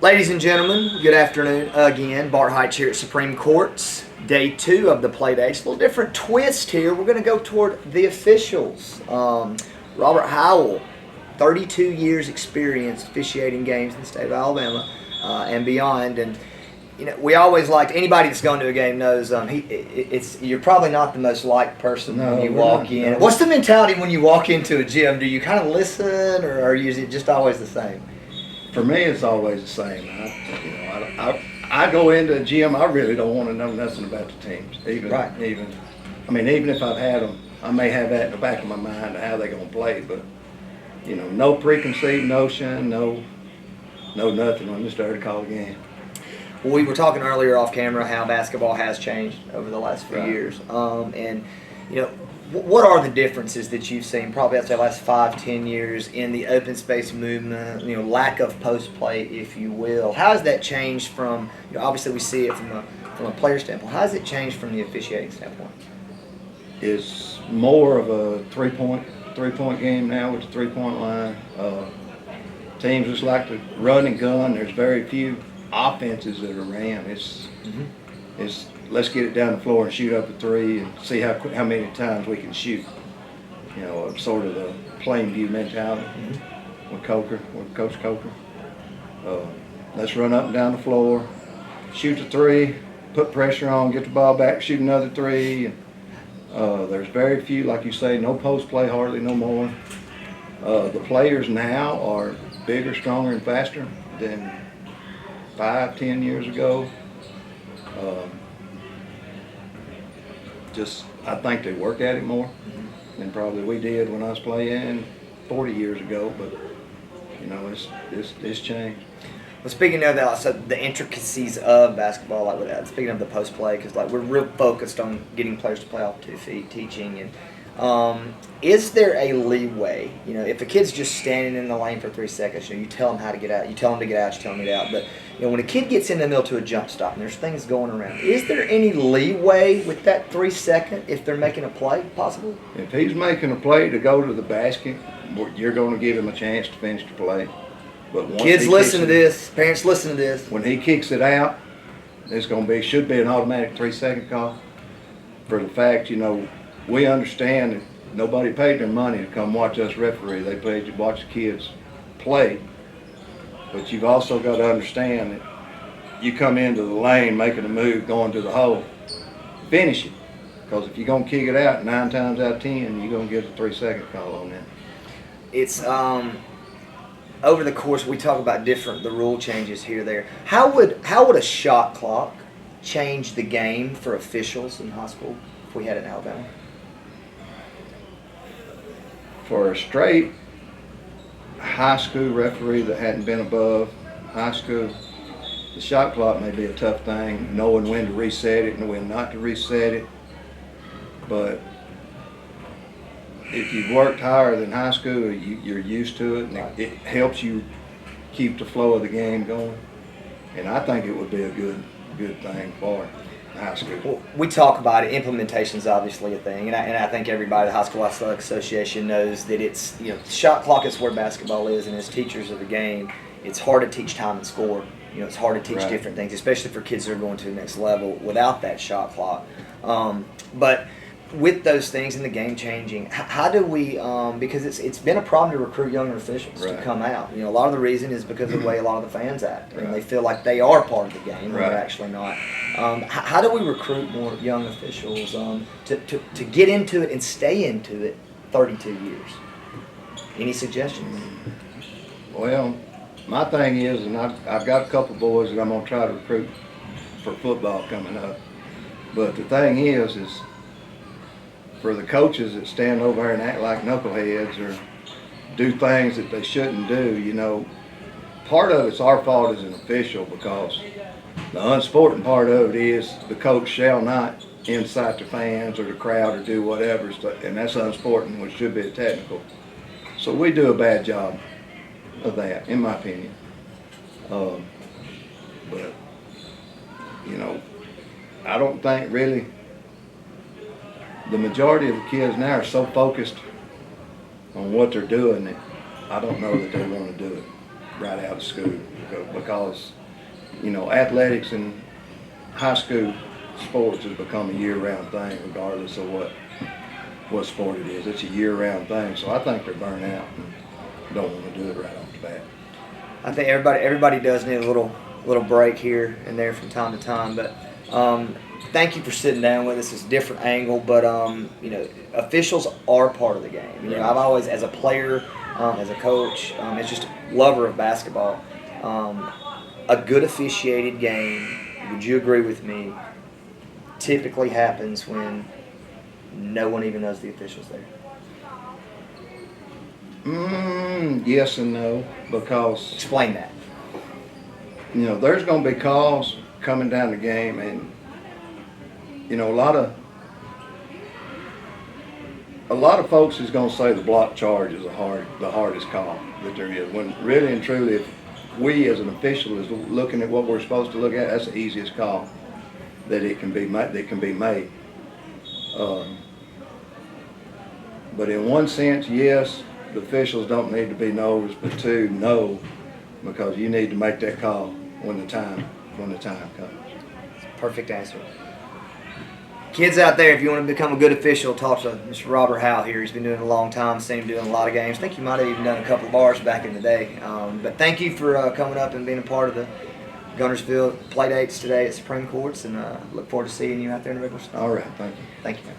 Ladies and gentlemen, good afternoon again. Bart Heights here at Supreme Courts. Day 2 of the play dates. A little different twist here. We're going to go toward the officials. Robert Howell, 32 years experience officiating games in the state of Alabama and beyond. And you know, we always liked, anybody that's gone to a game knows you're probably not the most liked person when you walk in. What's the mentality when you walk into a gym? Do you kind of listen, or is it just always the same? For me, it's always the same. I go into a gym, I really don't want to know nothing about the teams. Even if I've had them, I may have that in the back of my mind of how they're going to play, but no preconceived notion, no nothing. I'm just there to call a game. Well, we were talking earlier off camera how basketball has changed over the last few years, and what are the differences that you've seen, probably I'd say the last 5-10 years, in the open space movement, lack of post play, if you will? How has that changed from, obviously we see it from a player standpoint, how has it changed from the officiating standpoint? It's more of a three-point game now with the three-point line. Teams just like to run and gun. There's very few offenses that are ran. It's let's get it down the floor and shoot up a three and see how many times we can shoot. Sort of the plain view mentality with Coach Coker. Let's run up and down the floor, shoot the three, put pressure on, get the ball back, shoot another three. There's very few, like you say, no post play hardly no more. The players now are bigger, stronger, and faster than 5-10 years ago. I think they work at it more than probably we did when I was playing 40 years ago, but it's changed. Well, speaking of that, so the intricacies of basketball, like with that, speaking of the post play, because we're real focused on getting players to play off 2 feet, teaching, and is there a leeway? If a kid's just standing in the lane for 3 seconds, you tell them how to get out, you tell them to get out, you tell them to get out, but when a kid gets in the middle to a jump stop and there's things going around, is there any leeway with that 3 second if they're making a play possible? If he's making a play to go to the basket, you're going to give him a chance to finish the play. But once kids listen to this, parents listen to this. When he kicks it out, it's going to should be an automatic 3 second call. For the fact, we understand that nobody paid their money to come watch us referee. They paid to watch the kids play. But you've also got to understand that you come into the lane making a move, going to the hole, finish it. Because if you're going to kick it out 9 times out of 10, you're going to get a 3 second call on that. It's over the course, we talk about the rule changes here, there. How would a shot clock change the game for officials in high school if we had it in Alabama? For a straight high school referee that hadn't been above high school, the shot clock may be a tough thing, knowing when to reset it and when not to reset it. But if you've worked higher than high school, you're used to it, and it helps you keep the flow of the game going. And I think it would be a good thing for high school. Well, we talk about it. Implementation is obviously a thing, and I think everybody at the High School Athletic Association knows that it's the shot clock is where basketball is, and as teachers of the game, it's hard to teach time and score. It's hard to teach different things, especially for kids that are going to the next level without that shot clock. But with those things in the game changing, how do we? Because it's been a problem to recruit younger officials to come out. A lot of the reason is because of the way a lot of the fans act, and they feel like they are part of the game, when they're actually not. How do we recruit more young officials to get into it and stay into it 32 years? Any suggestions? Well, my thing is, and I've got a couple boys that I'm going to try to recruit for football coming up. But the thing is for the coaches that stand over here and act like knuckleheads or do things that they shouldn't do, part of it's our fault as an official, because the unsporting part of it is the coach shall not incite the fans or the crowd or do whatever, and that's unsporting, which should be a technical. So we do a bad job of that, in my opinion. But I don't think really the majority of the kids now are so focused on what they're doing that I don't know that they want to do it. right out of school because you know, athletics and high school sports has become a year-round thing regardless of what sport it is. It's a year-round thing, so I think they're burnt out and don't want to do it right off the bat. I think everybody does need a little break here and there from time to time. But thank you for sitting down with us. It's a different angle, but you know, officials are part of the game. You know, I've always, as a player, as a coach, as just a lover of basketball, a good officiated game. Would you agree with me? Typically happens when no one even knows the official's there. Yes and no, because Explain that. you know there's going to be calls coming down the game, and you know a lot of folks is going to say the block charge is the hardest call that there is. When really and truly, if we as an official is looking at what we're supposed to look at, that's the easiest call that can be made. But in one sense, yes, the officials don't need to be no's, but two, no, because you need to make that call when the time comes. Perfect answer. Kids out there, if you want to become a good official, talk to Mr. Robert Howe here. He's been doing it a long time, seen him doing a lot of games. I think you might have even done a couple of bars back in the day. But thank you for coming up and being a part of the Guntersville play dates today at Supreme Courts, and look forward to seeing you out there in the regular season. All right, thank you. Thank you, man.